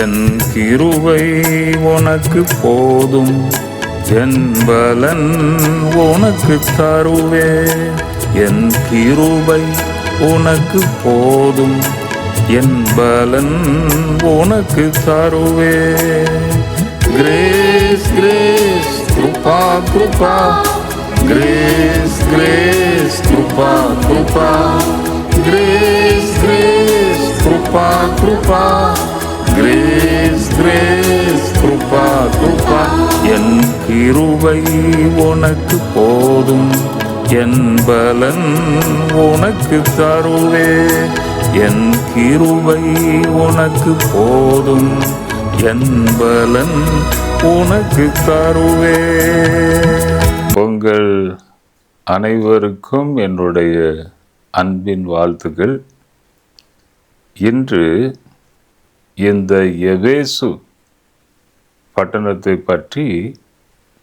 என் கிருபை உனக்கு போதும், என் பலன் உனக்கு தருவே. என் கிருபை உனக்கு போதும், என் பலன் உனக்கு தருவே. கிரேஸ் கிரேஸ் கிருபா கிருபா, கிரேஸ் கிரேஸ் கிருபா கிருபா, கிரேஸ் கிரேஸ் கிருபா கிருபா, கிரேஸ் கிரேஸ் கிருபா கிருபா. என் கிருபை உனக்கு போதும், என் பலன் உனக்கு தருவே. என் கிருபை உனக்கு போதும், என் பலன் உனக்கு தருவே. உங்கள் அனைவருக்கும் என்னுடைய அன்பின் வாழ்த்துக்கள். இன்று இந்த எபேசு பட்டணத்தை பற்றி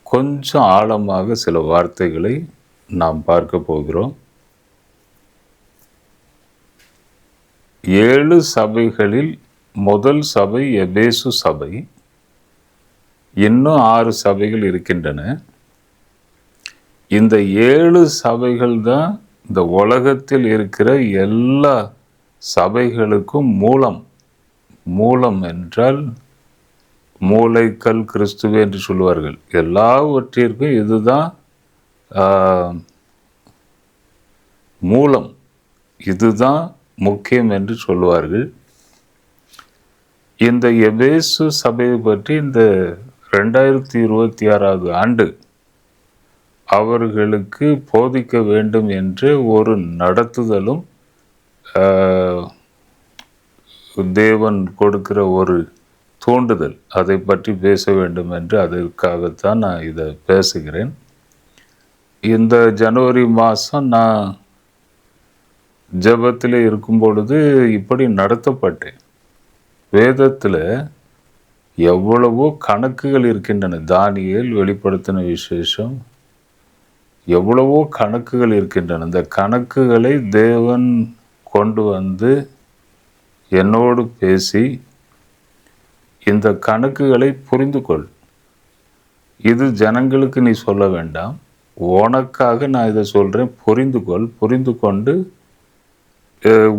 கொஞ்சம் ஆழமாக சில வார்த்தைகளை நாம் பார்க்க போகிறோம். 7 சபைகளில் முதல் சபை எபேசு சபை. இன்னும் 6 சபைகள் இருக்கின்றன. இந்த 7 சபைகள் தான் இந்த உலகத்தில் இருக்கிற எல்லா சபைகளுக்கும் மூலம். மூலம் என்றால் மூளைக்கல் கிறிஸ்துவே என்று சொல்லுவார்கள். எல்லாவற்றிற்கும் இதுதான் மூலம், இதுதான் முக்கியம் என்று சொல்லுவார்கள். இந்த எபேசு சபையை பற்றி இந்த 2026 ஆண்டு அவர்களுக்கு போதிக்க வேண்டும் என்று ஒரு நடத்துதலும் தேவன் கொடுக்கிற ஒரு தூண்டுதல், அதை பற்றி பேச வேண்டும் என்று அதற்காகத்தான் நான் இதை பேசுகிறேன். இந்த ஜனவரி மாதம் நான் ஜெபத்தில் இருக்கும் பொழுது இப்படி நடத்தப்பட்டேன். வேதத்தில் எவ்வளவோ கணக்குகள் இருக்கின்றன. தானியேல் வெளிப்படுத்தின விசேஷம், எவ்வளவோ கணக்குகள் இருக்கின்றன. இந்த கணக்குகளை தேவன் கொண்டு வந்து என்னோடு பேசி, இந்த கணக்குகளை புரிந்து கொள், இது ஜனங்களுக்கு நீ சொல்ல வேண்டாம், உனக்காக நான் இதை சொல்கிறேன், புரிந்து கொள், புரிந்து கொண்டு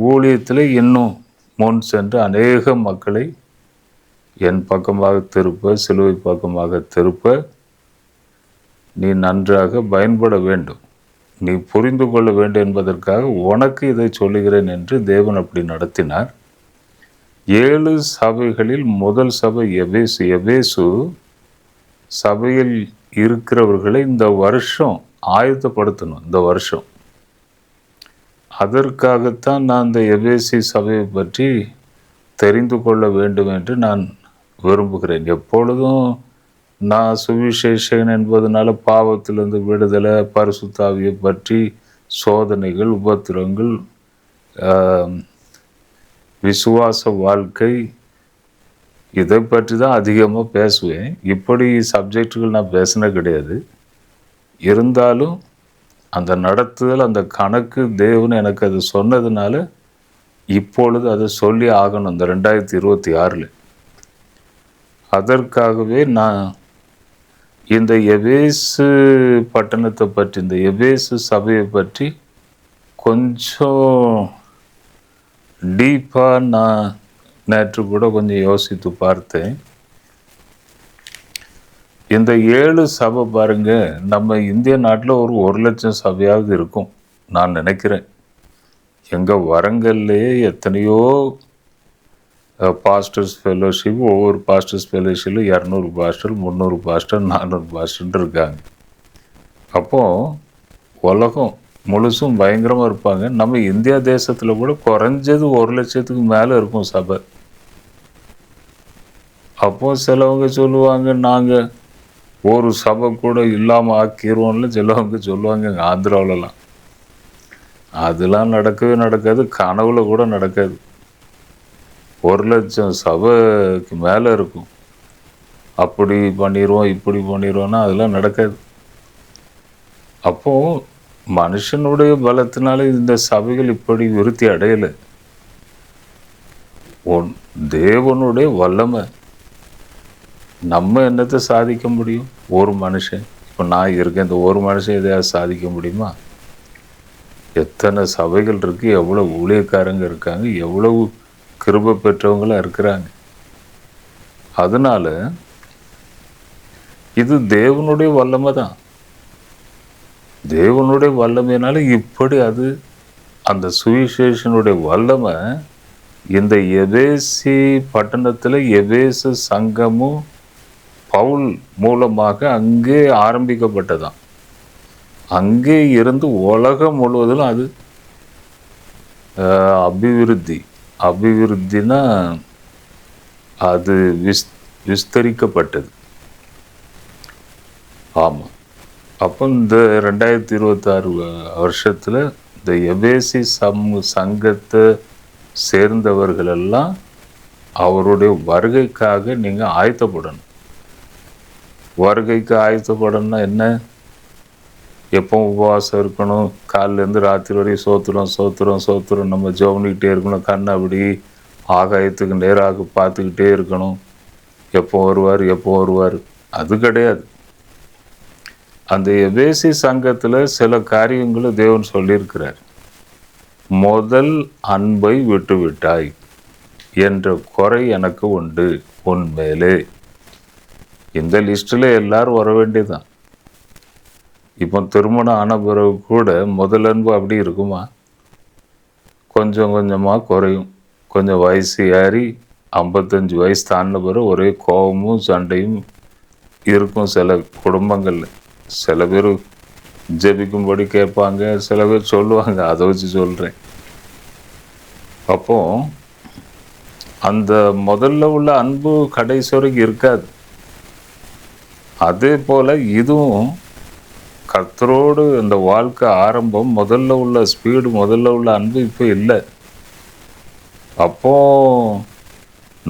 ஊழியத்தில் இன்னும் முன் சென்று அநேக மக்களை என் பக்கமாக திருப்ப, சிலுவை பக்கமாக திருப்ப நீ நன்றாக பயன்பட வேண்டும், நீ புரிந்து கொள்ள வேண்டும் என்பதற்காக உனக்கு இதை சொல்லுகிறேன் என்று தேவன் அப்படி நடத்தினார். 7 சபைகளில் முதல் சபை எபேசு. எபேசு சபையில் இருக்கிறவர்களை இந்த வருஷம் ஆயத்தப்படுத்தணும். இந்த வருஷம் அதற்காகத்தான் நான் இந்த எபேசி சபையை பற்றி தெரிந்து கொள்ள வேண்டும் என்று நான் விரும்புகிறேன். எப்பொழுதும் நான் சுவிசேஷகன் என்பதனால பாவத்திலிருந்து விடுதலை, பரிசுத்தாவியை பற்றி, சோதனைகள், உபத்திரங்கள், விசுவாச வாழ்க்கை, இதை பற்றி தான் அதிகமாக பேசுவேன். இப்படி சப்ஜெக்டுகள் நான் பேசின கிடையாது. இருந்தாலும் அந்த நடத்துதல், அந்த கணக்கு தேவன் எனக்கு அது சொன்னதுனால இப்பொழுது அதை சொல்லி ஆகணும் இந்த 2026. அதற்காகவே நான் இந்த எபேசு பட்டணத்தை பற்றி, இந்த எபேசு சபையை பற்றி கொஞ்சம் டீப்பாக நான் நேற்று கூட கொஞ்சம் யோசித்து பார்த்தேன். இந்த 7 சபை பாருங்க, நம்ம இந்திய நாட்டில் ஒரு 1 லட்சம் சபையாவது இருக்கும் நான் நினைக்கிறேன். எங்கள் வரங்கள்லேயே எத்தனையோ பாஸ்டர்ஸ் ஃபெலோஷிப், ஒவ்வொரு பாஸ்டர்ஸ் ஃபெலோஷிப்பில் 200 பாஸ்டர், 300 பாஸ்டர், 400 பாஸ்டர் இருக்காங்க. அப்போது உலகம் முழுசும் பயங்கரமாக இருப்பாங்க. நம்ம இந்தியா தேசத்தில் கூட குறைஞ்சது 1 லட்சத்துக்கு மேலே இருக்கும் சபை. அப்போது சிலவங்க சொல்லுவாங்க, நாங்கள் ஒரு சபை கூட இல்லாமல் ஆக்கிடுவோம்ல சிலவங்க சொல்லுவாங்க. ஆந்திராவிலலாம் அதெல்லாம் நடக்கவே நடக்காது, கனவுல கூட நடக்காது. 1 லட்சம் சபைக்கு மேலே இருக்கும். அப்படி பண்ணிடுவோம், இப்படி பண்ணிடுவோன்னா அதெல்லாம் நடக்காது. அப்போது மனுஷனுடைய பலத்தினால இந்த சபைகள் இப்படி விருத்தி அடையலை. உன் தேவனுடைய வல்லமை. நம்ம என்னத்தை சாதிக்க முடியும்? ஒரு மனுஷன், இப்போ நான் இருக்கேன், இந்த ஒரு மனுஷன் எதையாவது சாதிக்க முடியுமா? எத்தனை சபைகள் இருக்கு, எவ்வளவு ஊழியக்காரங்க இருக்காங்க, எவ்வளவு கிருபை பெற்றவங்களா இருக்கிறாங்க. அதனால இது தேவனுடைய வல்லமை தான். தேவனுடைய வல்லமையினால இப்படி அது அந்த சுவிசேஷனுடைய வல்லமை இந்த எபேசி பட்டணத்தில் எபேசு சங்கமும் பவுல் மூலமாக அங்கே ஆரம்பிக்கப்பட்டதான். அங்கே இருந்து உலகம் முழுவதிலும் அது அபிவிருத்தினா அது விஸ்தரிக்கப்பட்டது. ஆமாம். அப்போ இந்த 2026 வருஷத்தில் இந்த எபேசி சங்கத்தை சேர்ந்தவர்கள் எல்லாம் அவருடைய வருகைக்காக நீங்கள் ஆயத்தப்படணும். வருகைக்கு ஆயத்தப்படணும்னா என்ன? எப்போ உபவாசம் இருக்கணும், காலிலேருந்து ராத்திரி வரையும் சோத்துறோம் நம்ம ஜெபம்னிக்கிட்டே இருக்கணும். கண் அப்படி ஆகாயத்துக்கு நேராக பார்த்துக்கிட்டே இருக்கணும். எப்போ வருவார் அது கிடையாது. அந்த எபேசி சங்கத்தில் சில காரியங்களை தேவன் சொல்லியிருக்கிறார். முதல் அன்பை விட்டுவிட்டாய் என்ற குறை எனக்கு உண்டு உன் மேலே. இந்த லிஸ்டில் எல்லாரும் வர வேண்டியதுதான். இப்போ திருமணம் ஆன பிறகு கூட முதல் அன்பு அப்படி இருக்குமா? கொஞ்சம் கொஞ்சமாக குறையும். கொஞ்சம் வயசு ஏறி 55 வயசு தாண்டின பிறகு ஒரே கோபமும் சண்டையும் இருக்கும் சில குடும்பங்களில். சில பேர் ஜெபிக்கும்படி கேட்பாங்க, சில பேர் சொல்லுவாங்க. அதை வச்சு சொல்கிறேன். அப்போ அந்த முதல்ல உள்ள அன்பு கடைசி வரைக்கும் இருக்காது. அதே போல் இதுவும் கர்த்தரோடு இந்த வாழ்க்கை ஆரம்பம், முதல்ல உள்ள ஸ்பீடு, முதல்ல உள்ள அன்பு இப்போ இல்லை. அப்போ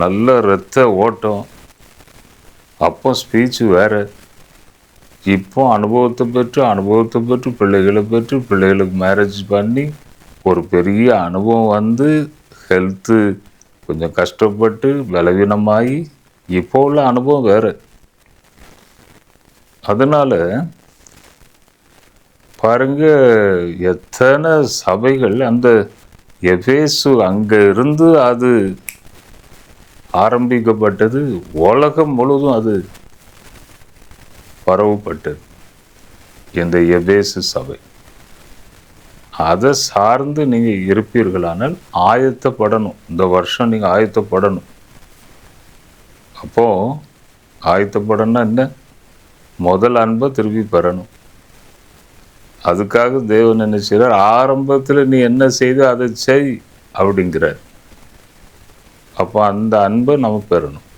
நல்ல இரத்த ஓட்டம், அப்போ ஸ்பீச்சு வேறு. இப்போ அனுபவத்தை பெற்று பிள்ளைகளை பெற்று பிள்ளைகளுக்கு மேரேஜ் பண்ணி ஒரு பெரிய அனுபவம் வந்து ஹெல்த்து கொஞ்சம் கஷ்டப்பட்டு பலவீனமாகி இப்போ உள்ள அனுபவம் வேறு. அதனால் பாருங்க, எத்தனை சபைகள் அந்த எபேசு அங்கே இருந்து அது ஆரம்பிக்கப்பட்டது, உலகம் முழுவதும் அது பரவப்பட்டது. இந்த எபேசு சபை அதை சார்ந்து நீங்கள் இருப்பீர்களானால் ஆயத்தப்படணும். இந்த வருஷம் நீங்கள் ஆயத்தப்படணும். அப்போது ஆயத்தப்படணும்னா என்ன? முதல் அன்பை திருப்பி பெறணும். அதுக்காக தேவன் என்ன செய்கிறார்? ஆரம்பத்தில் நீ என்ன செய்து அதை செய் அப்படிங்கிறார். அப்போ அந்த அன்பை நம்ம பெறணும்.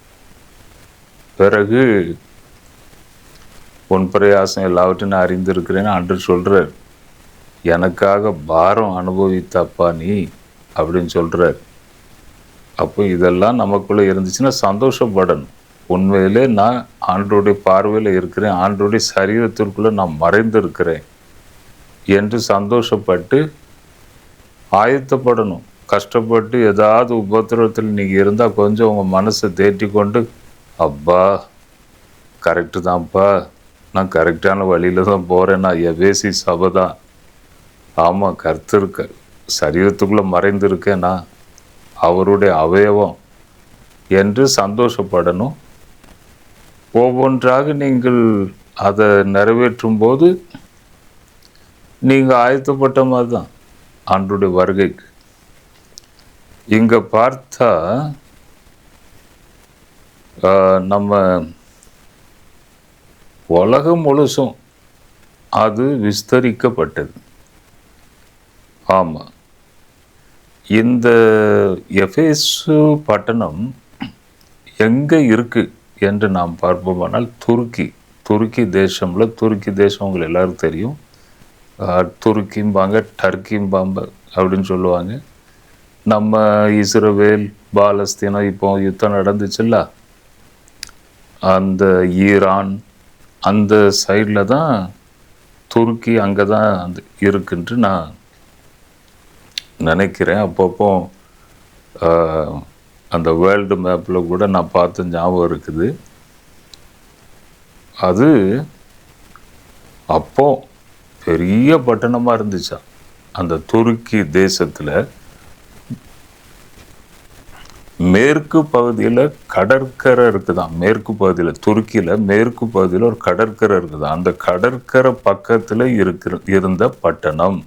பிறகு உன் பிரயாசம் எல்லாவற்றையும் நான் அறிந்திருக்கிறேன்னு அன்று சொல்கிறார். எனக்காக பாரம் அனுபவித்தப்பா நீ அப்படின்னு சொல்கிறார். அப்போ இதெல்லாம் நமக்குள்ளே இருந்துச்சுன்னா சந்தோஷப்படணும். உண்மையிலே நான் ஆண்டவருடைய பார்வையில் இருக்கிறேன், ஆண்டவருடைய சரீரத்திற்குள்ளே நான் மறைந்திருக்கிறேன் என்று சந்தோஷப்பட்டு ஆயத்தப்படணும். கஷ்டப்பட்டு ஏதாவது உபத்திரவத்தில் நீங்கள் இருந்தால் கொஞ்சம் உங்கள் மனசை தேற்றி கொண்டு, அப்பா கரெக்டு தான்ப்பா, நான் கரெக்டான வழியில் தான் போகிறேன், நான் எபேசி சபை தான், ஆமாம் கர்த்தருக்கு சரீரத்துக்குள்ளே மறைந்திருக்கேன், நான் அவருடைய அவயவம் என்று சந்தோஷப்படணும். ஒவ்வொன்றாக நீங்கள் அதை நிறைவேற்றும் போது நீங்கள் ஆயத்தப்பட்ட மாதிரி தான் ஆண்டவருடைய வருகைக்கு. இங்கே பார்த்தா நம்ம உலகம் முழுசும் அது விஸ்தரிக்கப்பட்டது. ஆமாம், இந்த எபேசு பட்டணம் எங்கே இருக்குது என்று நாம் பார்ப்போமானால் துருக்கி தேசம்ல, துருக்கி தேசம் உங்களுக்கு எல்லாரும் தெரியும். துருக்கிம்பாங்க, டர்க்கிம்பாங்க அப்படின்னு சொல்லுவாங்க. நம்ம இஸ்ரவேல் பாலஸ்தீனம் இப்போ யுத்தம் நடந்துச்சுல்ல, அந்த ஈரான் அந்த சைடில் தான் துருக்கி அங்கே தான் அந்த இருக்குன்ட்டு நான் நினைக்கிறேன். அப்பப்போ அந்த வேர்ல்டு மேப்பில் கூட நான் பார்த்த ஞாபகம் இருக்குது. அது அப்போ பெரிய பட்டணமாக இருந்துச்சா. அந்த துருக்கி தேசத்தில் மேற்கு பகுதியில் கடற்கரை இருக்குதான். மேற்கு பகுதியில், துருக்கியில் மேற்கு பகுதியில் ஒரு கடற்கரை இருக்குதான். அந்த கடற்கரை பக்கத்தில் இருந்த பட்டணம்.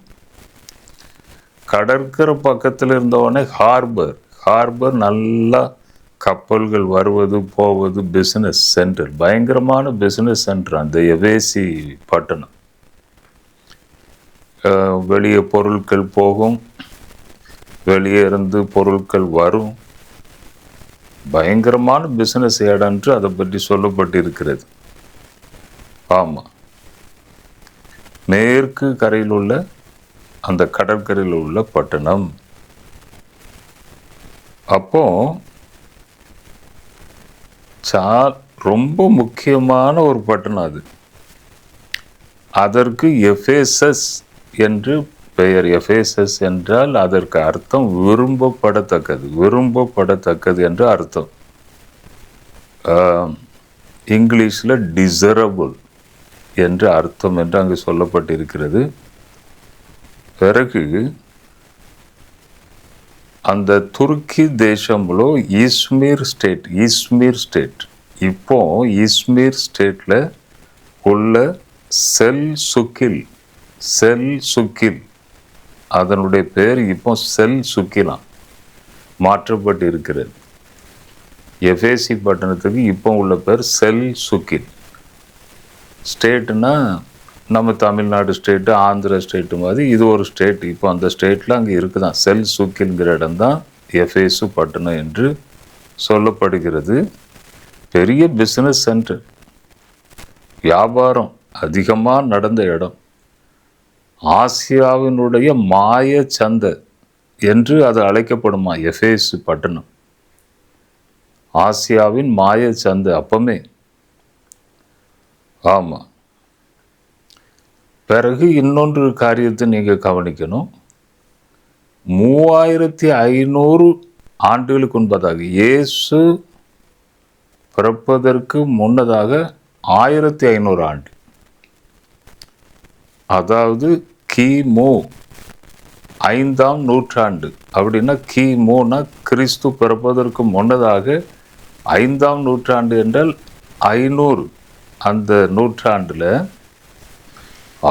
கடற்கரை பக்கத்தில் இருந்தவொடனே ஹார்பர் நல்லா கப்பல்கள் வருவது போவது, பிஸ்னஸ் சென்டர், பயங்கரமான பிஸ்னஸ் சென்டர் அந்த எவேசி பட்டணம். வெளியே பொருட்கள் போகும், வெளியே இருந்து பொருட்கள் வரும். பயங்கரமான பிஸ்னஸ் இடன்று அதை பற்றி சொல்லப்பட்டிருக்கிறது. ஆமாம், மேற்கு கரையில் உள்ள அந்த கடற்கரையில் உள்ள பட்டணம். அப்போ ரொம்ப முக்கியமான ஒரு பட்டணம் அது. அதற்கு எஃபேசஸ் என்று பெயர். எஃபேசஸ் என்றால் அதற்கு அர்த்தம் விரும்பப்படத்தக்கது என்று அர்த்தம். இங்கிலீஷில் டிசரபிள் என்று அர்த்தம் என்று அங்கு சொல்லப்பட்டிருக்கிறது. பிறகு அந்த துருக்கி தேசம்లో இஸ்மீர் ஸ்டேட் இப்போ இஸ்மீர் ஸ்டேட்டில் உள்ள செல்சுக்கில் அதனுடைய பேர் இப்போ செல்சுக்கிலாம் மாற்றப்பட்டு இருக்கிறது. எஃபேசி பட்டணத்துக்கு இப்போ உள்ள பேர் செல்சுக்கில். ஸ்டேட்டுனா நம்ம தமிழ்நாடு ஸ்டேட்டு, ஆந்திரா ஸ்டேட்டு மாதிரி இது ஒரு ஸ்டேட். இப்போ அந்த ஸ்டேட்டில் அங்கே இருக்குதான். செல்சுக்கில்ங்கிற இடம்தான் எஃபேசு பட்டணம் என்று சொல்லப்படுகிறது. பெரிய பிஸ்னஸ் சென்டர், வியாபாரம் அதிகமாக நடந்த இடம். ஆசியாவினுடைய மாய சந்தை என்று அது அழைக்கப்படுமா எஃபேசு பட்டணம். ஆசியாவின் மாய சந்தை அப்பமே. ஆமாம். பிறகு இன்னொன்று காரியத்தை நீங்கள் கவனிக்கணும். 3500 ஆண்டுகளுக்கு முன்பதாக, இயேசு பிறப்பதற்கு முன்னதாக 1500 ஆண்டு, அதாவது கிமு 5ஆம் நூற்றாண்டு. அப்படின்னா கிமுனா கிறிஸ்து பிறப்பதற்கு முன்னதாக 5ஆம் நூற்றாண்டு என்றால் 500. அந்த நூற்றாண்டில்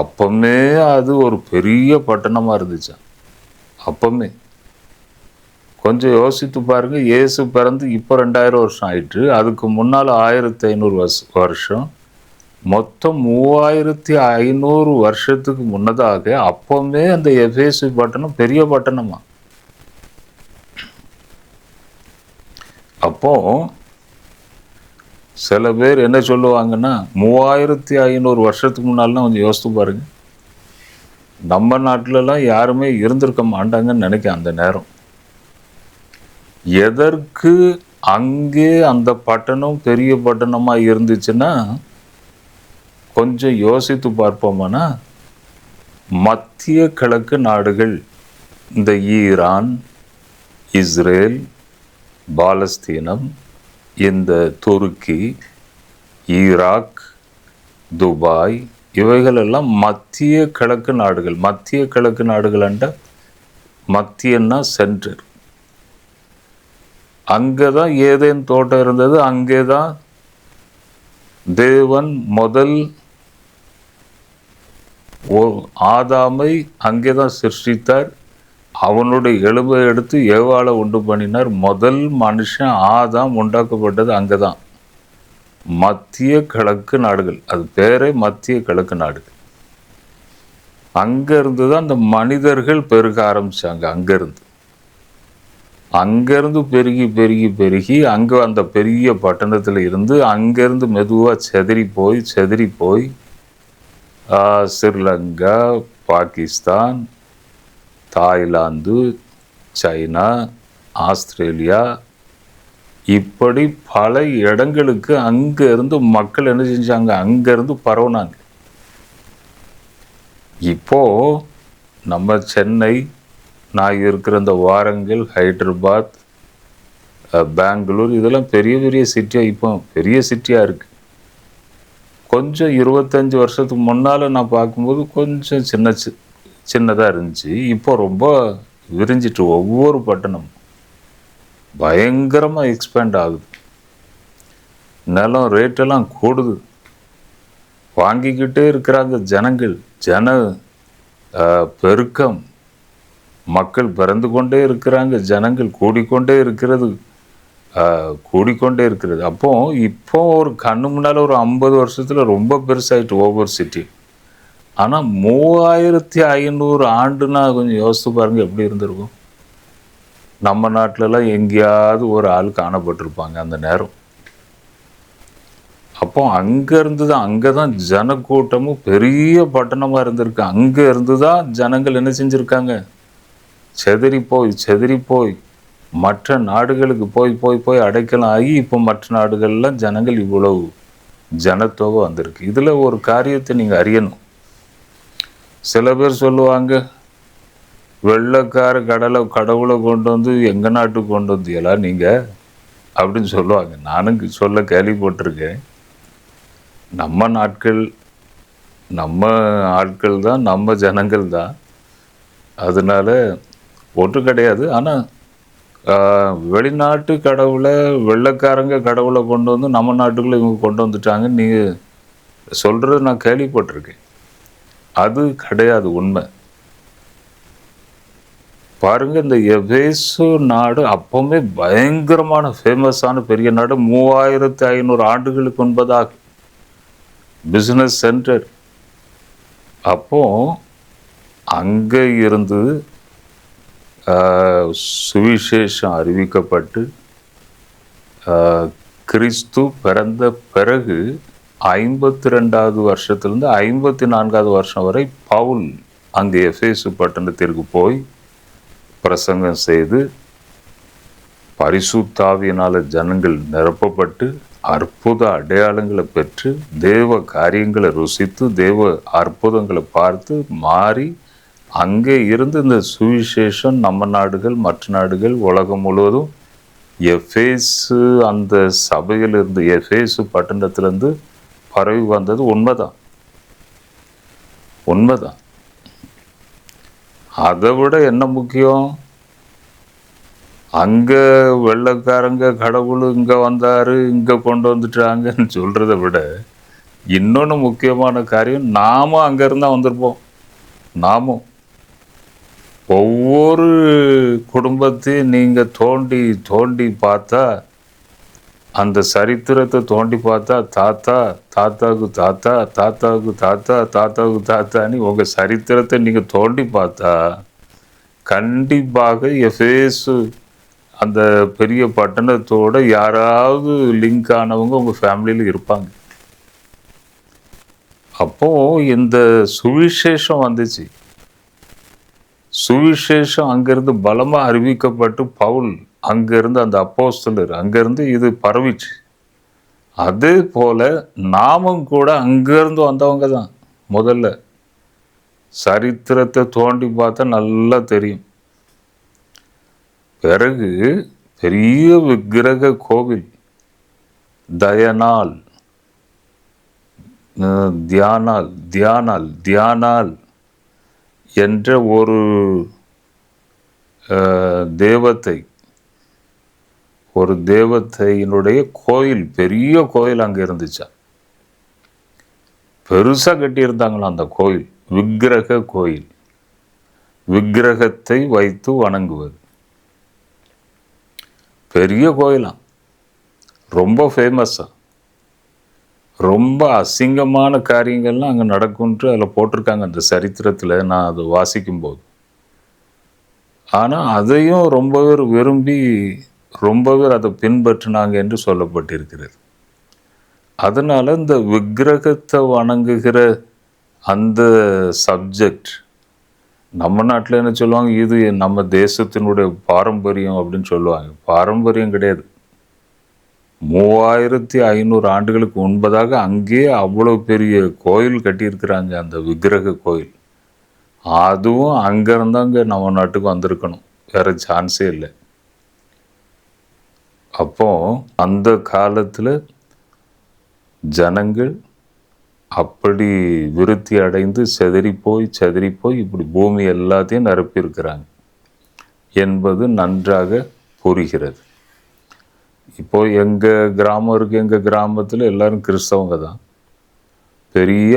அப்பமே அது ஒரு பெரிய பட்டணமாக இருந்துச்சு. அப்பமே கொஞ்சம் யோசித்து பாருங்க. இயேசு பிறந்து இப்போ 2000 வருஷம் ஆயிற்று. அதுக்கு முன்னால் 1500 வருஷம், மொத்தம் 3500 வருஷத்துக்கு முன்னதாக அப்பமே அந்த எஃபேசு பட்டணம் பெரிய பட்டணமா. அப்போ சில பேர் என்ன சொல்லுவாங்கன்னா, 3500 வருஷத்துக்கு முன்னாலாம் கொஞ்சம் யோசித்து பாருங்க. நம்ம நாட்டிலலாம் யாருமே இருந்திருக்க மாட்டாங்கன்னு நினைக்க அந்த நேரம். எதற்கு அங்கே அந்த பட்டணம் பெரிய பட்டணமாக இருந்துச்சுன்னா, கொஞ்சம் யோசித்து பார்ப்போம்னா, மத்திய கிழக்கு நாடுகள், இந்த ஈரான், இஸ்ரேல், பாலஸ்தீனம், இந்த துருக்கி, ஈராக், துபாய், இவைகளெல்லாம் மத்திய கிழக்கு நாடுகள். மத்திய கிழக்கு நாடுகள் என்ற மத்தியன்னா சென்டர். அங்கே தான் ஏதேன் தோட்டம் இருந்தது. அங்கே தான் தேவன் முதல் ஆதாமை அங்கே தான் சிருஷ்டித்தார். அவனுடைய எலும்பை எடுத்து ஏவாளை உண்டு பண்ணினார். முதல் மனுஷன் ஆதாம் உண்டாக்கப்பட்டது அங்கே தான், மத்திய கிழக்கு நாடுகள். அது பேரே மத்திய கிழக்கு நாடுகள். அங்கேருந்து தான் அந்த மனிதர்கள் பெருக ஆரம்பித்தாங்க. அங்கேருந்து பெருகி பெருகி பெருகி அங்கே அந்த பெரிய பட்டணத்தில் இருந்து அங்கேருந்து மெதுவாக செதறி போய் Sri Lanka, Pakistan, Thailand, China, Australia, இப்படி பல இடங்களுக்கு அங்கேருந்து மக்கள் என்ன செஞ்சாங்க, அங்கேருந்து பரவுனாங்க. இப்போது நம்ம சென்னை, நான் இருக்கிற இந்த வாரங்கல், ஹைதராபாத், பெங்களூர் இதெல்லாம் பெரிய பெரிய சிட்டியாக, இப்போ பெரிய சிட்டியாக இருக்குது. கொஞ்சம் 25 வருஷத்துக்கு முன்னால் நான் பார்க்கும்போது கொஞ்சம் சின்னதாக இருந்துச்சு. இப்போ ரொம்ப விரிஞ்சிட்டு ஒவ்வொரு பட்டணமும் பயங்கரமாக எக்ஸ்பேண்ட் ஆகுது. நிலம் ரேட்டெல்லாம் கூடுது, வாங்கிக்கிட்டே இருக்கிறாங்க ஜனங்கள். பெருக்கம், மக்கள் பிறந்து கொண்டே இருக்கிறாங்க, ஜனங்கள் கூடிக்கொண்டே இருக்கிறது. அப்போ இப்போ ஒரு கண்ணு முன்னால் ஒரு 50 வருஷத்தில் ரொம்ப பெருசாயிட்டு ஒவ்வொரு சிட்டி. ஆனால் 3500 ஆண்டுனா கொஞ்சம் யோசித்து பாருங்கள் எப்படி இருந்திருக்கும். நம்ம நாட்டிலலாம் எங்கேயாவது ஒரு ஆள் காணப்பட்டிருப்பாங்க அந்த நேரம். அப்போ அங்கே தான் ஜனக்கூட்டமும் பெரிய பட்டணமாக இருந்திருக்கு. அங்கே இருந்து தான் ஜனங்கள் என்ன செஞ்சுருக்காங்க, செதறி போய் மற்ற நாடுகளுக்கு போய் அடைக்கலம் ஆகி இப்போ மற்ற நாடுகள்லாம் ஜனங்கள் இவ்வளவு ஜனத்தொகை வந்திருக்கு. இதில் ஒரு காரியத்தை நீங்கள் அறியணும். சில பேர் சொல்லுவாங்க, வெள்ளைக்கார கடவுளை கொண்டு வந்து எங்கள் நாட்டுக்கு கொண்டு வந்தீங்களா நீங்கள் அப்படின்னு சொல்லுவாங்க. நானும் சொல்ல கேள்விப்பட்டிருக்கேன். நம்ம ஆட்கள் தான், நம்ம ஜனங்கள் தான், அதனால ஒன்று கிடையாது. ஆனால் வெளிநாட்டு கடவுளை, வெள்ளைக்காரங்க கடவுளை கொண்டு வந்து நம்ம நாட்டுக்குள்ளே இவங்க கொண்டு வந்துட்டாங்க நீங்கள் சொல்கிறது நான் கேள்விப்பட்டிருக்கேன். அது கிடையாது உண்மை. பாருங்க, இந்த எபேசு நாடு அப்பவுமே பயங்கரமான ஃபேமஸான பெரிய நாடு. 3500 ஆண்டுகளுக்கு முன்பதாக பிஸ்னஸ் சென்டர். அப்போ அங்கே இருந்து சுவிசேஷம் அறிவிக்கப்பட்டு கிறிஸ்து பிறந்த பிறகு 52வது வருஷத்துலேருந்து 54வது வருஷம் வரை பவுல் அங்கே எபேசு பட்டணத்திற்கு போய் பிரசங்கம் செய்து பரிசுத்தாவியினால ஜனங்கள் நிரப்பப்பட்டு அற்புத அடையாளங்களை பெற்று தேவ காரியங்களை ருசித்து தேவ அற்புதங்களை பார்த்து மாறி அங்கே இருந்து இந்த சுவிசேஷம் நம்ம நாடுகள், மற்ற நாடுகள், உலகம் முழுவதும் எபேசு அந்த சபையிலிருந்து, எபேசு பட்டணத்திலிருந்து பரவி வந்தது உண்மைதான். அதை விட என்ன முக்கியம், அங்கே வெள்ளைக்காரங்க கடவுள் இங்கே வந்தார், இங்கே கொண்டு வந்துட்டாங்கன்னு சொல்கிறத விட இன்னொன்று முக்கியமான காரியம், நாமும் அங்கேருந்து தான் வந்திருப்போம். நாமும் ஒவ்வொரு குடும்பத்தையும் நீங்கள் தோண்டி பார்த்தா, அந்த சரித்திரத்தை தோண்டி பார்த்தா, தாத்தாவுக்கு தாத்தான்னு உங்கள் சரித்திரத்தை நீங்கள் தோண்டி பார்த்தா கண்டிப்பாக எபேசு அந்த பெரிய பட்டணத்தோட யாராவது லிங்க் ஆனவங்க உங்கள் ஃபேமிலியில் இருப்பாங்க. அப்போது இந்த சுவிசேஷம் வந்துச்சு. சுவிசேஷம் அங்கேருந்து பலமாக அறிவிக்கப்பட்டு பவுல் அங்கேருந்து அந்த அப்போஸ்தலர் அங்கேருந்து இது பரவிச்சு. அதே போல் நாமும் கூட அங்கேருந்து வந்தவங்க தான். முதல்ல சரித்திரத்தை தோண்டி பார்த்தா நல்லா தெரியும். பிறகு பெரிய விக்கிரக கோவில், தியானால் என்ற ஒரு தேவத்தையினுடைய கோயில், பெரிய கோயில் அங்கே இருந்துச்சா. பெருசாக கட்டியிருந்தாங்களாம் அந்த கோயில். விக்கிரக கோயில், விக்கிரகத்தை வைத்து வணங்குவது. பெரிய கோயிலாம், ரொம்ப ஃபேமஸா. ரொம்ப அசிங்கமான காரியங்கள்லாம் அங்கே நடக்கும்ன்ட்டு அதில் போட்டிருக்காங்க அந்த சரித்திரத்தில், நான் அதை வாசிக்கும்போது. ஆனால் அதையும் ரொம்ப பேர் விரும்பி ரொம்ப பேர் அதை பின்பற்றினாங்க என்று சொல்லப்பட்டிருக்கிறது. அதனால் இந்த விக்கிரகத்தை வணங்குகிற அந்த சப்ஜெக்ட் நம்ம நாட்டில் என்ன சொல்லுவாங்க, இது நம்ம தேசத்தினுடைய பாரம்பரியம் அப்படின்னு சொல்லுவாங்க. பாரம்பரியம் கிடையாது. 3500 ஆண்டுகளுக்கு முன்பதாக அங்கேயே அவ்வளோ பெரிய கோயில் கட்டியிருக்கிறாங்க, அந்த விக்கிரக கோயில். அதுவும் அங்கேருந்தாங்க நம்ம நாட்டுக்கு வந்திருக்கணும், வேறு சான்ஸே இல்லை. அப்போ அந்த காலத்தில் ஜனங்கள் அப்படி விருத்தி அடைந்து செதறி போய் இப்படி பூமி எல்லாத்தையும் நிரப்பியிருக்கிறாங்க என்பது நன்றாக புரிகிறது. இப்போ எங்கள் கிராமம் இருக்குது, எங்கள் கிராமத்தில் எல்லாரும் கிறிஸ்தவங்க தான். பெரிய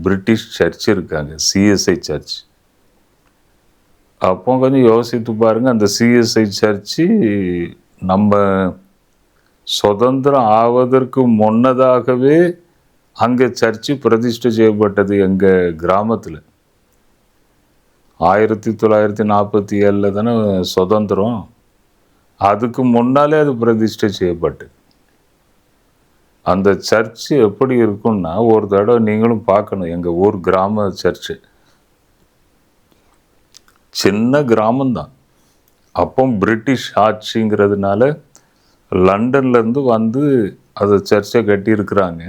பிரிட்டிஷ் சர்ச் இருக்காங்க, சிஎஸ்ஐ சர்ச். அப்போ கொஞ்சம் யோசித்து பாருங்கள், அந்த சிஎஸ்ஐ சர்ச்சு நம்ம சுதந்திரம் ஆவதற்கு முன்னதாகவே அங்கே சர்ச்சு பிரதிஷ்டை செய்யப்பட்டது. எங்கள் கிராமத்தில் 1947 தானே சுதந்திரம். அதுக்கு முன்னாலே அது பிரதிஷ்டை செய்யப்பட்டு. அந்த சர்ச்சு எப்படி இருக்குன்னா, ஒரு தடவை நீங்களும் பார்க்கணும். எங்கள் ஊர் கிராம சர்ச்சு, சின்ன கிராமம்தான். அப்போ பிரிட்டிஷ் ஆட்சிங்கிறதுனால லண்டன்லேருந்து வந்து அதை சர்ச்சை கட்டியிருக்கிறாங்க.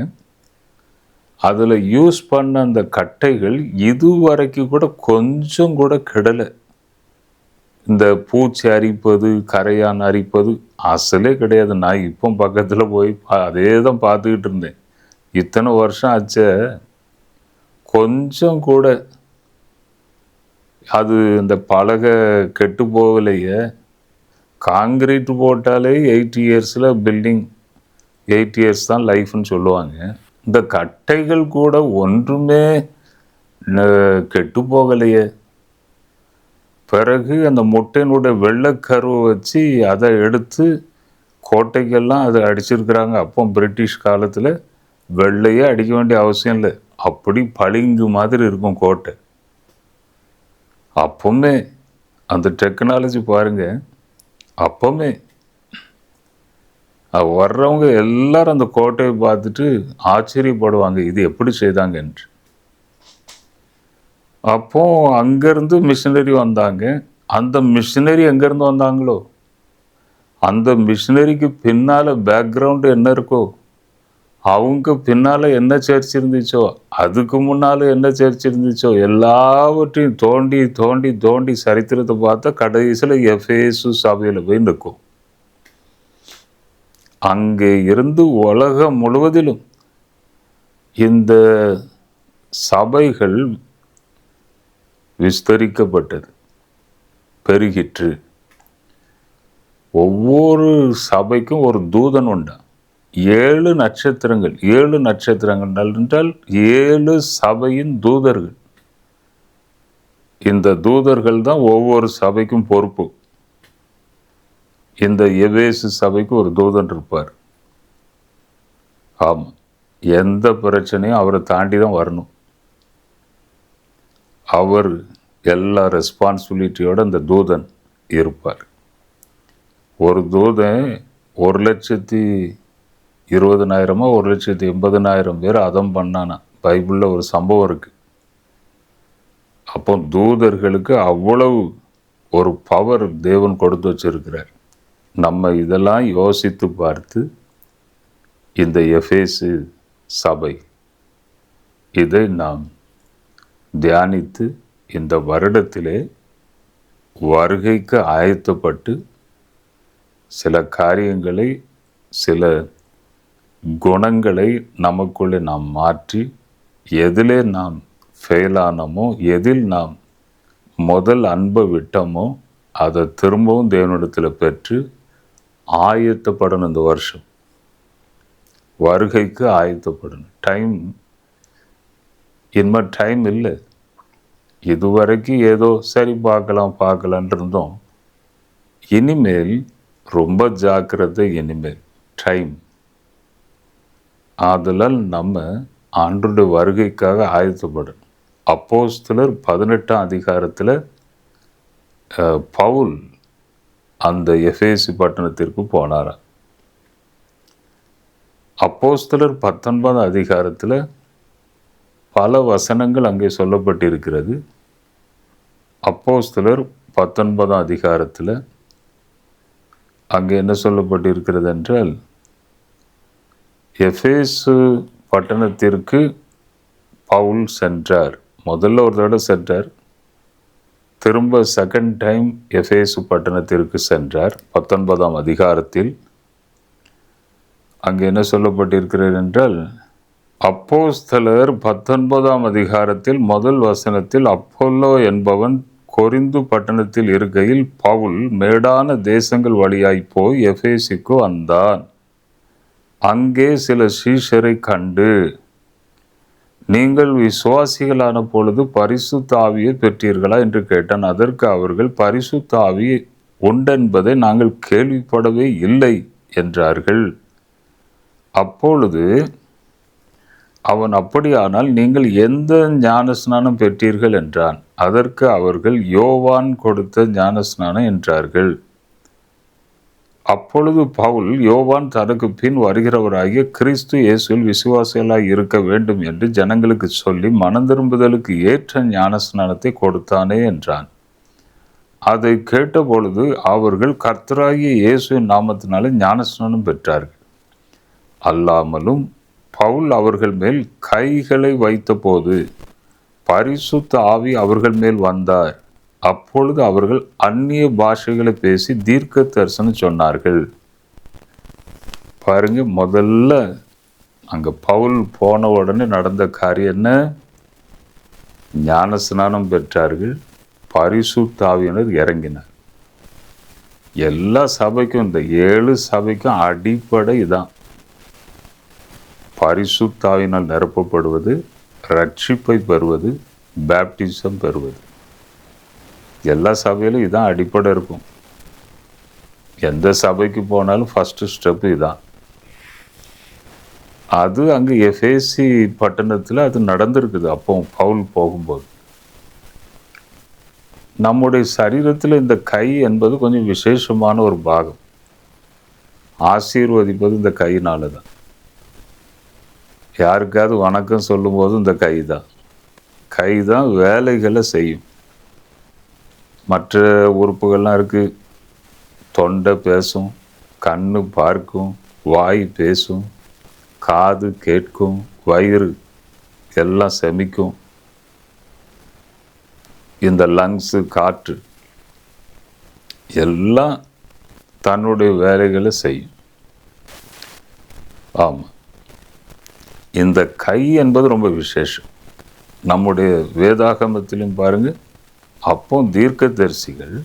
அதில் யூஸ் பண்ண அந்த கட்டைகள் இதுவரைக்கும் கூட கொஞ்சம் கூட கெடலை. இந்த பூச்சி அரிப்பது, கரையான் அரிப்பது அசலே கிடையாது. நான் இப்போ பக்கத்தில் போய் அதே தான் பார்த்துக்கிட்டு இருந்தேன். இத்தனை வருஷம் ஆச்சே, கொஞ்சம் கூட அது இந்த பலகை கெட்டு போகலையே. காங்கிரீட் போட்டாலே 8 இயர்ஸில் பில்டிங் 8 இயர்ஸ் தான் லைஃப்னு சொல்லுவாங்க. இந்த கட்டைகள் கூட ஒன்றுமே கெட்டு போகலையே. பிறகு அந்த முட்டையினுடைய வெள்ளைக்கருவை வச்சு அதை எடுத்து கோட்டைக்கெல்லாம் அதை அடிச்சிருக்கிறாங்க. அப்போ பிரிட்டிஷ் காலத்தில் வெள்ளையே அடிக்க வேண்டிய அவசியம் இல்லை, அப்படி பளிங்கு மாதிரி இருக்கும் கோட்டை. அப்போவுமே அந்த டெக்னாலஜி பாருங்க. அப்போவுமே வர்றவங்க எல்லாரும் அந்த கோட்டையை பார்த்துட்டு ஆச்சரியப்படுவாங்க, இது எப்படி செய்தாங்க என்று. அப்போ அங்கேருந்து மிஷினரி வந்தாங்க. அந்த மிஷினரி எங்கேருந்து வந்தாங்களோ, அந்த மிஷினரிக்கு பின்னால் பேக்ரவுண்டு என்ன இருக்கோ, அவங்க பின்னால் என்ன சர்ச் இருந்துச்சோ, அதுக்கு முன்னால் என்ன சர்ச் இருந்துச்சோ, எல்லாவற்றையும் தோண்டி தோண்டி தோண்டி சரித்திரத்தை பார்த்தா கடைசியில் எஃபேசு சபையில் போய் நிற்கும். அங்கே இருந்து உலகம் முழுவதிலும் இந்த சபைகள் விஸ்தரிக்கப்பட்டது, பெருகிற்று. ஒவ்வொரு சபைக்கும் ஒரு தூதன் உண்டா. 7 நட்சத்திரங்கள். 7 நட்சத்திரங்கள் என்றால் 7 சபையின் தூதர்கள். இந்த தூதர்கள் தான் ஒவ்வொரு சபைக்கும் பொறுப்பு. இந்த எபேசு சபைக்கு ஒரு தூதன் இருப்பார். ஆமாம், எந்த பிரச்சனையும் அவரை தாண்டி தான் வரணும். அவர் எல்லா ரெஸ்பான்சிபிலிட்டியோட அந்த தூதன் இருப்பார். ஒரு தூதன் 1,20,000 1,80,000 பேர் அதம் பண்ணானா. பைபிளில் ஒரு சம்பவம் இருக்கு. அப்போ தூதர்களுக்கு அவ்வளவு ஒரு பவர் தேவன் கொடுத்து வச்சிருக்கிறார். நம்ம இதெல்லாம் யோசித்து பார்த்து இந்த எபேசு சபை, இதை நாம் தியானித்து இந்த வருடத்திலே வருகைக்கு ஆயத்தப்பட்டு சில காரியங்களை, சில குணங்களை நமக்குள்ளே நாம் மாற்றி, எதிலே நாம் ஃபெயிலானமோ, எதில் நாம் முதல் அன்பை விட்டோமோ, அதை திரும்பவும் தேவனிடத்தில் பெற்று ஆயத்தப்படணும். இந்த வருஷம் வருகைக்கு ஆயத்தப்படணும். இனிமேல் டைம் இல்லை. இதுவரைக்கும் ஏதோ சரி பார்க்கலான் இருந்தோம். இனிமேல் ரொம்ப ஜாக்கிரதை. இனிமேல் டைம். ஆதலால் நம்ம ஆண்டவருடைய வருகைக்காக ஆயத்தப்படணும். அப்போஸ்தலர் 18ஆம் அதிகாரத்தில் பவுல் அந்த எபேசு பட்டணத்திற்கு போனாராம். அப்போஸ்தலர் 19ஆம் அதிகாரத்தில் பல வசனங்கள் அங்கே சொல்லப்பட்டிருக்கிறது. அப்போஸ்தலர் 19ஆம் அதிகாரத்தில் அங்கே என்ன சொல்லப்பட்டிருக்கிறது என்றால், எபேசு பட்டணத்திற்கு பவுல் சென்றார். முதல்ல ஒரு தடவை சென்றார், திரும்ப செகண்ட் டைம் எபேசு பட்டணத்திற்கு சென்றார் 19ஆம் அதிகாரத்தில். அங்கே என்ன சொல்லப்பட்டிருக்கிறது என்றால், அப்போஸ்தலர் 19ஆம் அதிகாரத்தில் முதல் வசனத்தில், அப்போல்லோ என்பவன் கொரிந்து பட்டணத்தில் இருக்கையில் பவுல் மேடான தேசங்கள் வழியாய் போய் எபேசுக்கு வந்தான். அங்கே சில சீஷரை கண்டு, நீங்கள் விசுவாசிகளான பொழுது பரிசுத்த ஆவியை பெற்றீர்களா என்று கேட்டான். அதற்கு அவர்கள், பரிசுத்த ஆவி உண்டென்பதை நாங்கள் கேள்விப்படவே இல்லை என்றார்கள். அப்பொழுது அவன், அப்படியானால் நீங்கள் எந்த ஞானஸ்நானம் பெற்றீர்கள் என்றான். அதற்கு அவர்கள், யோவான் கொடுத்த ஞானஸ்நானம் என்றார்கள். அப்பொழுது பவுல், யோவான் தனக்கு பின் வருகிறவராகிய கிறிஸ்து இயேசுவில் விசுவாசிகளாய் இருக்க வேண்டும் என்று ஜனங்களுக்கு சொல்லி மனந்திரும்புதலுக்கு ஏற்ற ஞானஸ்நானத்தை கொடுத்தானே என்றான். அதை கேட்டபொழுது அவர்கள் கர்த்தராகிய இயேசுவின் நாமத்தினாலே ஞானஸ்நானம் பெற்றார்கள். அல்லாமலும் பவுல் அவர்கள் மேல் கைகளை வைத்தபோது பரிசுத்த ஆவி அவர்கள் மேல் வந்தார். அப்பொழுது அவர்கள் அந்நிய பாஷைகளை பேசி தீர்க்க தரிசனம் சொன்னார்கள். பாருங்க, முதல்ல அங்க பவுல் போன உடனே நடந்த காரியம் என்ன? ஞானஸ்நானம் பெற்றார்கள். பரிசுத்த ஆவியினர் இறங்கினார். எல்லா சபைக்கும், இந்த 7 சபைக்கும் அடிப்படை இதான். பரிசுத்த ஆவியினால் நிரப்பப்படுவது, ரட்சிப்பை பெறுவது, பேப்டிசம் பெறுவது. எல்லா சபையிலும் இதான் அடிப்படை இருக்கும். எந்த சபைக்கு போனாலும் ஃபர்ஸ்ட் ஸ்டெப் இதான். அது அங்கே எபேசி பட்டணத்தில் அது நடந்திருக்குது. அப்போ பவுல் போகும்போது நம்முடைய சரீரத்தில் இந்த கை என்பது கொஞ்சம் விசேஷமான ஒரு பாகம். ஆசீர்வதிப்பது இந்த கையினால தான். யாருக்காவது வணக்கம் சொல்லும்போது இந்த கை தான் வேலைகளை செய்யும். மற்ற உறுப்புகள்லாம் இருக்குது. தொண்டை பேசும், கண்ணு பார்க்கும், வாய் பேசும், காது கேட்கும், வயிறு எல்லாம் செமிக்கும், இந்த லங்ஸு காற்று எல்லாம் தன்னுடைய வேலைகளை செய்யும். ஆமாம், இந்த கை என்பது ரொம்ப விசேஷம். நம்முடைய வேதாகமத்திலும் பாருங்க, அப்போ தீர்க்கதரிசிகள்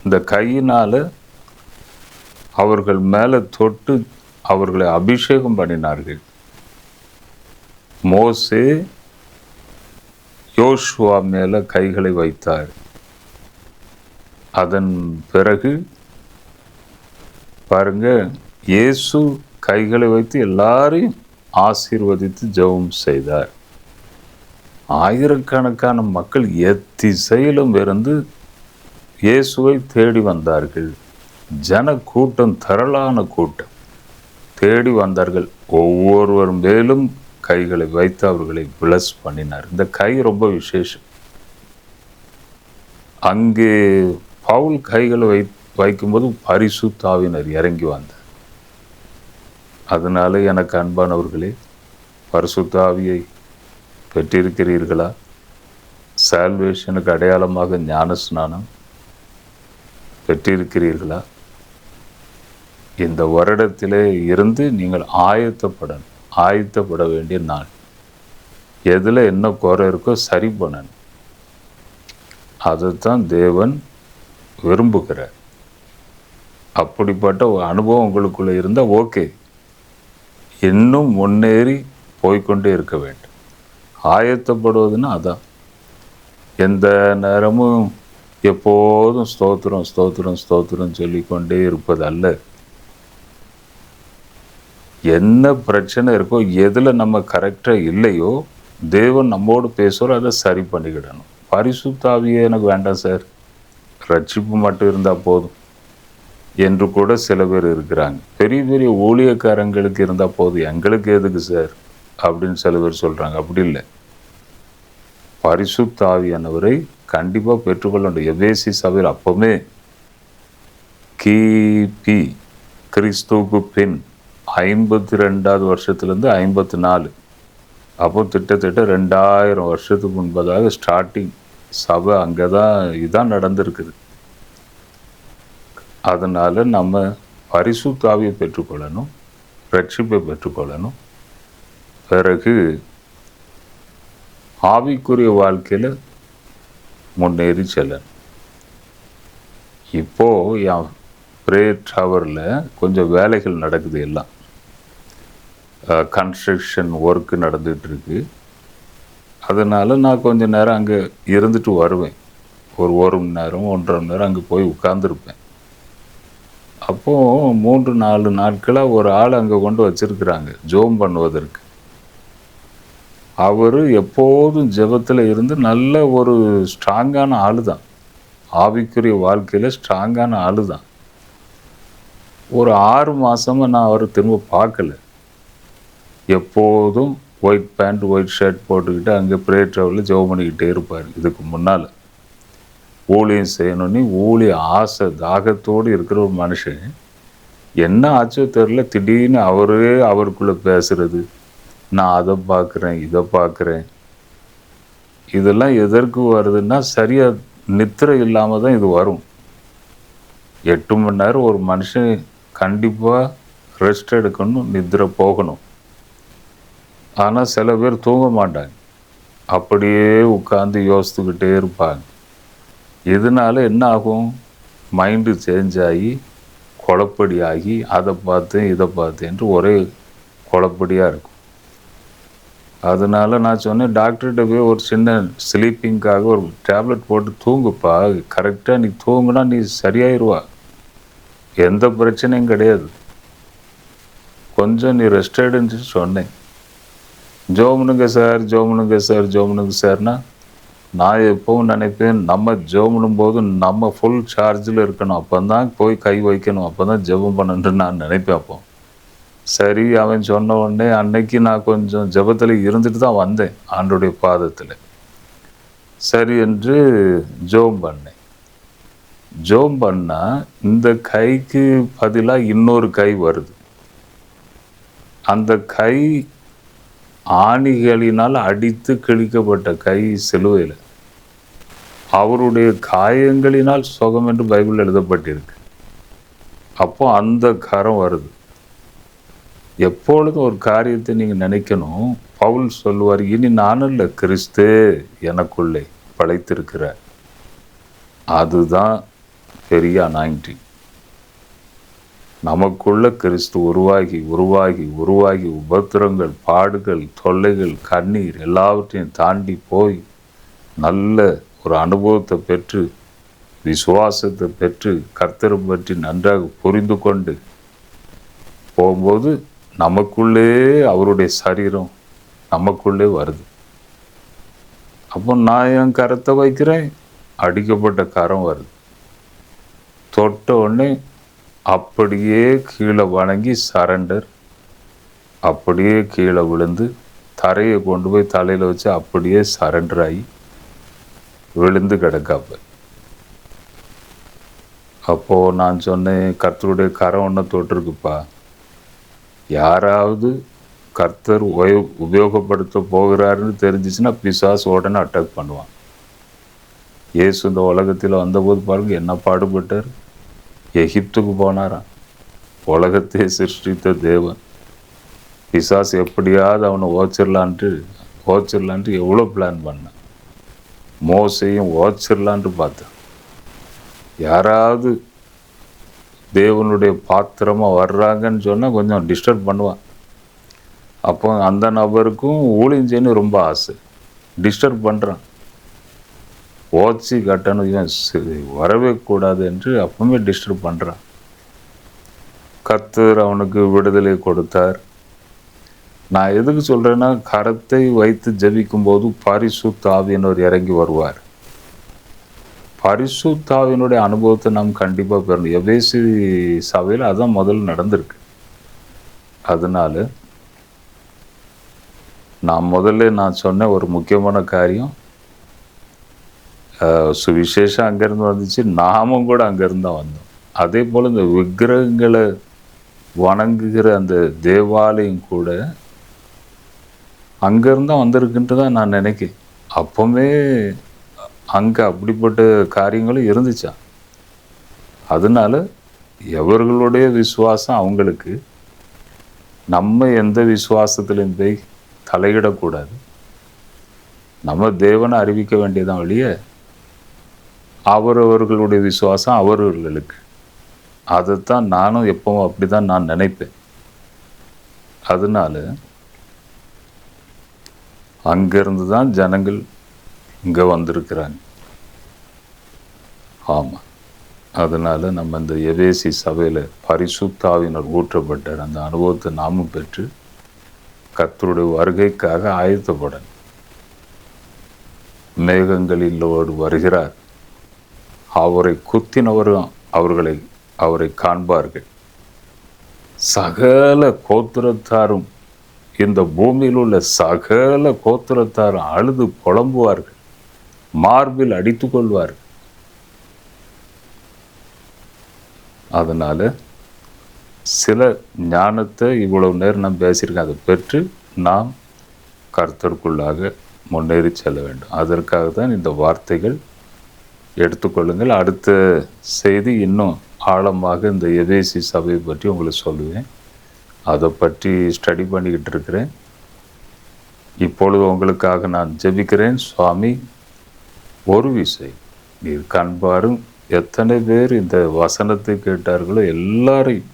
இந்த கையினால் அவர்கள் மேலே தொட்டு அவர்களை அபிஷேகம் பண்ணினார்கள். மோசே யோசுவா மேலே கைகளை வைத்தார். அதன் பிறகு பாருங்க, இயேசு கைகளை வைத்து எல்லாரையும் ஆசீர்வதித்து ஜெபம் செய்தார். ஆயிரக்கணக்கான மக்கள் எத்திசையிலும் இருந்து இயேசுவை தேடி வந்தார்கள். ஜன கூட்டம், திரளான கூட்டம் தேடி வந்தார்கள். ஒவ்வொருவர் மேலும் கைகளை வைத்து அவர்களை பிளஸ் பண்ணினார். இந்த கை ரொம்ப விசேஷம். அங்கே பவுல் கைகளை வைக்கும்போது பரிசுத்த ஆவியினர் இறங்கி வந்தார். அதனால எனக்கு அன்பானவர்களே, பரிசுத்த ஆவியை பெற்றிருக்கிறீர்களா? சால்வேஷனுக்கு அடையாளமாக ஞானஸ்நானம் பெற்றிருக்கிறீர்களா? இந்த வருடத்திலே இருந்து நீங்கள் ஆயத்தப்பட வேண்டிய நாள். எதில் என்ன குறை இருக்கோ சரி பண்ணணும். அதைத்தான் தேவன் விரும்புகிறார். அப்படிப்பட்ட ஒரு அனுபவம் உங்களுக்குள்ளே இருந்தால் ஓகே. இன்னும் முன்னேறி போய்கொண்டே இருக்க வேண்டும். ஆயத்தப்படுவதுன்னா அதான். எந்த நேரமும் எப்போதும் ஸ்தோத்திரம் ஸ்தோத்திரம் ஸ்தோத்திரம் சொல்லிக்கொண்டே இருப்பது அல்ல. என்ன பிரச்சனை இருக்கோ, எதில் நம்ம கரெக்டாக இல்லையோ, தேவன் நம்மோடு பேசுகிறோம், அதை சரி பண்ணிக்கிடணும். பரிசுத்த ஆவியே எனக்கு வேண்டாம் சார், ரட்சிப்பு மட்டும் இருந்தால் போதும் என்று கூட சில பேர் இருக்கிறாங்க. பெரிய பெரிய ஊழியக்காரங்களுக்கு இருந்தால் போதும், எங்களுக்கு எதுக்கு சார் அப்படின்னு சில பேர் சொல்கிறாங்க. அப்படி இல்லை. பரிசுத்த ஆவியானவரை கண்டிப்பாக பெற்றுக்கொள்ள வேண்டும். எபேசி சபையில் அப்போவுமே கிபி கிறிஸ்துவுக்கு பின் 52வது வருஷத்துலேருந்து 54, அப்போ கிட்டத்தட்ட 2000 வருஷத்துக்கு முன்பதாக ஸ்டார்டிங் சபை அங்கே தான் இதான் நடந்திருக்குது. அதனால் நம்ம பரிசுத்த ஆவியை பெற்றுக்கொள்ளணும், ரட்சிப்பை பெற்றுக்கொள்ளணும். பிறகு ஆவிக்குரிய வாழ்க்கையில் முன்னேறி செல்லணும். இப்போது என் ப்ரேயர் டவரில் கொஞ்சம் வேலைகள் நடக்குது, எல்லாம் கன்ஸ்ட்ரக்ஷன் ஒர்க்கு நடந்துகிட்ருக்கு. அதனால் நான் கொஞ்சம் நேரம் அங்கே இருந்துட்டு வருவேன். ஒரு மணி நேரம் 1.5 மணி நேரம் அங்கே போய் உட்கார்ந்துருப்பேன். அப்போது 3-4 நாட்களாக ஒரு ஆள் அங்கே கொண்டு வச்சுருக்குறாங்க ஜெபம் பண்ணுவதற்கு. அவர் எப்போதும் ஜெபத்தில் இருந்து நல்ல ஒரு ஸ்ட்ராங்கான ஆள் தான், ஆவிக்குரிய வாழ்க்கையில் ஸ்ட்ராங்கான ஆள் தான். ஒரு 6 மாதமாக நான் அவரை திரும்ப பார்க்கல. எப்போதும் ஒயிட் பேண்ட் ஒயிட் ஷர்ட் போட்டுக்கிட்டு அங்கே ப்ரேயர் டவரில் ஜெபம் பண்ணிக்கிட்டே இருப்பார். இதுக்கு முன்னால் ஊழியம் செய்யணும்னு ஊழிய ஆசை தாகத்தோடு இருக்கிற ஒரு மனுஷன் என்ன ஆச்சோ தெரில, திடீர்னு அவருக்குள்ளே பேசுகிறது, நான் அதை பார்க்குறேன் இதை பார்க்குறேன். இதெல்லாம் எதற்கு வருதுன்னா சரியாக நித்திரை இல்லாமல் தான் இது வரும். 8 மணி நேரம் ஒரு மனுஷன் கண்டிப்பாக ரெஸ்ட் எடுக்கணும், நித்திரை போகணும். ஆனால் சில பேர் தூங்க மாட்டாங்க, அப்படியே உட்காந்து யோசித்துக்கிட்டே இருப்பாங்க. இதனால என்ன ஆகும், மைண்டு சேஞ்ச் ஆகி குழப்படி ஆகி அதை பார்த்தேன் இதை பார்த்தேன்ட்டு ஒரே குழப்படியாக இருக்கும். அதனால நான் சொன்னேன், டாக்டர்கிட்ட போய் ஒரு சின்ன ஸ்லீப்பிங்காக ஒரு டேப்லெட் போட்டு தூங்குப்பா, கரெக்டாக நீ தூங்குனா நீ சரியாயிருவா, எந்த பிரச்சனையும் கிடையாது, கொஞ்சம் நீ ரெஸ்ட் எடுன்னு சொன்னேன். ஜோமுனுங்க சார்னா நான் எப்பவும் நினைப்பேன், நம்ம ஜெபம் போது நம்ம ஃபுல் சார்ஜில் இருக்கணும், அப்போ தான் போய் கை வைக்கணும், அப்போ தான் ஜெபம் பண்ணணுன்னு நான் நினைப்பேன். அப்போ சரி அவன் சொன்ன உடனே அன்னைக்கு நான் கொஞ்சம் ஜெபத்தில் இருந்துட்டு தான் வந்தேன் ஆண்டோடைய பாதத்தில். சரி என்று ஜெபம் பண்ணேன். ஜெபம் பண்ணால் இந்த கைக்கு பதிலாக இன்னொரு கை வருது. அந்த கை ஆணிகளினால் அடித்து கிழிக்கப்பட்ட கை சிலுவையில், அவருடைய காயங்களினால் சுகம் என்று பைபிள் எழுதப்பட்டிருக்கு. அப்போ அந்த கரம் வருது. எப்பொழுதும் ஒரு காரியத்தை நீங்கள் நினைக்கணும். பவுல் சொல்லுவார், இனி நானும் இல்லை, கிறிஸ்து எனக்குள்ளே படைத்திருக்கிறார். அதுதான் பெரிய அனாயிண்டிங். நமக்குள்ள கிறிஸ்து உருவாகி உருவாகி உருவாகி உபத்திரங்கள், பாடுகள், தொல்லைகள், கண்ணீர் எல்லாவற்றையும் தாண்டி போய் நல்ல ஒரு அனுபவத்தை பெற்று விசுவாசத்தை பெற்று கர்த்தரை பற்றி நன்றாக புரிந்து கொண்டு போகும்போது நமக்குள்ளே அவருடைய சரீரம் நமக்குள்ளே வருது. அப்போ நான் என் கரத்தை வைக்கிறேன், அடிக்கப்பட்ட கரம் வருது. தொட்ட உடனே அப்படியே கீழே வணங்கி சரண்டர், அப்படியே கீழே விழுந்து தரையை கொண்டு போய் தலையில் வச்சு அப்படியே சரண்டர் ஆகி விழுந்து கிடக்காப்ப. அப்போது நான் சொன்னேன், கர்த்தருடைய கரம் ஒன்று தொட்டிருக்குப்பா, யாராவது கர்த்தர் உபயோகப்படுத்த போகிறாருன்னு தெரிஞ்சிச்சுன்னா பிசாசு உடனே அட்டாக் பண்ணுவான். இயேசு இந்த உலகத்தில் வந்தபோது பாருங்க என்ன பாடுபட்டார். எகிப்துக்கு போனாராம், உலகத்தை சிருஷ்டித்த தேவன். பிசாசு எப்படியாவது அவனை ஓச்சிடலான்ட்டு எவ்வளோ பிளான் பண்ணான். மோசையும் ஓச்சிடலான்ட்டு பார்த்தேன். யாராவது தேவனுடைய பாத்திரமாக வர்றாங்கன்னு சொன்னால் கொஞ்சம் டிஸ்டர்ப் பண்ணுவான். அப்போ அந்த நபருக்கும் ஊழியஞ்சேன்னு ரொம்ப ஆசை, டிஸ்டர்ப் பண்ணுறான். ஓச்சி கட்டணும், இவன் வரவே கூடாது என்று அப்பவுமே டிஸ்டர்ப் பண்ணுறான். கர்த்தர் அவனுக்கு விடுதலை கொடுத்தார். நான் எதுக்கு சொல்கிறேன்னா, கரத்தை வைத்து ஜெபிக்கும் போது பரிசுத்த ஆவியினர் இறங்கி வருவார். பரிசுத்த ஆவியினுடைய அனுபவத்தை நாம் கண்டிப்பாக பெறணும். எபேசி சபையில் அதான் முதல்ல நடந்திருக்கு. அதனால நான் சொன்ன ஒரு முக்கியமான காரியம், சுவிசேஷம் அங்கேருந்து வந்துச்சு, நாமும் கூட அங்கேருந்து தான் வந்தோம். அதே போல் இந்த விக்கிரகங்களை வணங்குகிற அந்த தேவாலயம் கூட அங்கேருந்து தான் வந்திருக்குன்ட்டு தான் நான் நினைக்கிறேன். அப்போவுமே அங்கே அப்படிப்பட்ட காரியங்களும் இருந்துச்சா. அதனால எவர்களுடைய விசுவாசம் அவங்களுக்கு. நம்ம எந்த விசுவாசத்திலும் போய் தலையிடக்கூடாது. நம்ம தேவனை அறிவிக்க வேண்டியதான் வழிய அவரவர்களுடைய விசுவாசம் அவரவர்களுக்கு. அதைத்தான் நானும் எப்பவும் அப்படி தான் நான் நினைப்பேன். அதனால அங்கிருந்து தான் ஜனங்கள் இங்கே வந்திருக்கிறாங்க. ஆமாம். அதனால் நம்ம இந்த எபேசி சபையில் பரிசுத்தாவினர் ஊற்றப்பட்ட அந்த அனுபவத்தை நாமும் பெற்று கர்த்தருடைய வருகைக்காக ஆயத்தப்படணும். மேகங்களிலோடு வருகிறார். அவரை குத்தினவரும் அவரை காண்பார்கள். சகல கோத்திரத்தாரும், இந்த பூமியில் உள்ள சகல கோத்திரத்தாரும் அழுது புலம்புவார்கள், மார்பில் அடித்து கொள்வார்கள். அதனால சில ஞானத்தை இவ்வளவு நேரம் நான் பேசியிருக்கேன். அதை பெற்று நாம் கர்த்தருக்குள்ளாக முன்னேறி செல்ல வேண்டும். அதற்காக தான் இந்த வார்த்தைகள் எடுத்துக்கொள்ளுங்கள். அடுத்த செய்தி இன்னும் ஆழமாக இந்த எபேசி சபையை பற்றி உங்களுக்கு சொல்லுவேன். அதை பற்றி ஸ்டடி பண்ணிக்கிட்டு இருக்கிறேன். இப்பொழுது உங்களுக்காக நான் ஜெபிக்கிறேன். சுவாமி, ஒரு விஷயம் நீர் கண்பாரும். எத்தனை பேர் இந்த வசனத்தை கேட்டார்களோ எல்லாரையும்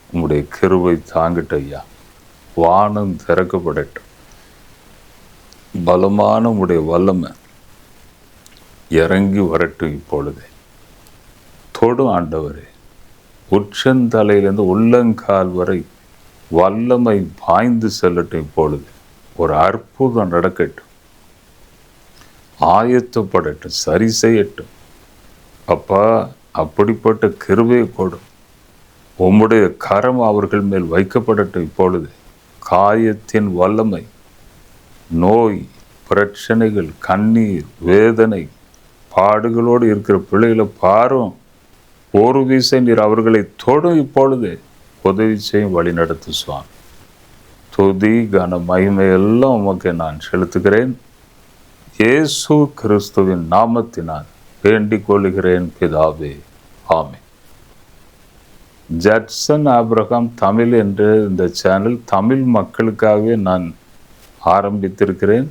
உங்களுடைய கிருபை தாங்கிட்ட ஐயா. வானம் திறக்கப்படட்டும். பலமான உங்களுடைய வல்லமை இறங்கி வரட்டும். இப்பொழுதே தொடும் ஆண்டவரே. உச்சந்தலையிலிருந்து உள்ளங்கால் வரை வல்லமை பாய்ந்து செல்லட்டும். இப்பொழுது ஒரு அற்புதம் நடக்கட்டும். ஆயத்தப்படட்டும். சரி செய்யட்டும். அப்பா, அப்படிப்பட்ட கிருபையை கொடும். உம்முடைய கரம் அவர்கள் மேல் வைக்கப்படட்டும். இப்பொழுது காயத்தின் வல்லமை, நோய், பிரச்சனைகள், கண்ணீர், வேதனை, பாடுகளோடு இருக்கிற பிள்ளைகளை பாரும். ஒரு வீசை நீர் அவர்களை தொடும். இப்பொழுது உதவி செய்யும், வழி நடத்து சுவாமி. துதி கன மகிமை எல்லாம் உமக்கு நான் செலுத்துகிறேன். இயேசு கிறிஸ்துவின் நாமத்தினால் வேண்டிக் கொள்கிறேன் பிதாவே. ஆமென். ஜட்சன் ஆபிரகாம் தமிழ் என்ற இந்த சேனல் தமிழ் மக்களுக்காகவே நான் ஆரம்பித்திருக்கிறேன்.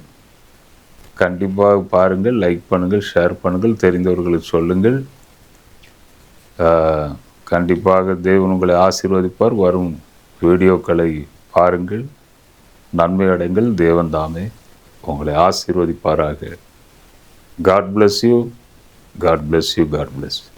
கண்டிப்பாக பாருங்கள், லைக் பண்ணுங்கள், ஷேர் பண்ணுங்கள், தெரிந்தவர்களுக்கு சொல்லுங்கள். கண்டிப்பாக தேவன் உங்களை ஆசீர்வதிப்பார். வரும் வீடியோக்களை பாருங்கள், நன்மை அடைங்கள். தேவன் தாமே உங்களை ஆசீர்வதிப்பாராக. God bless you. God bless you. God bless you.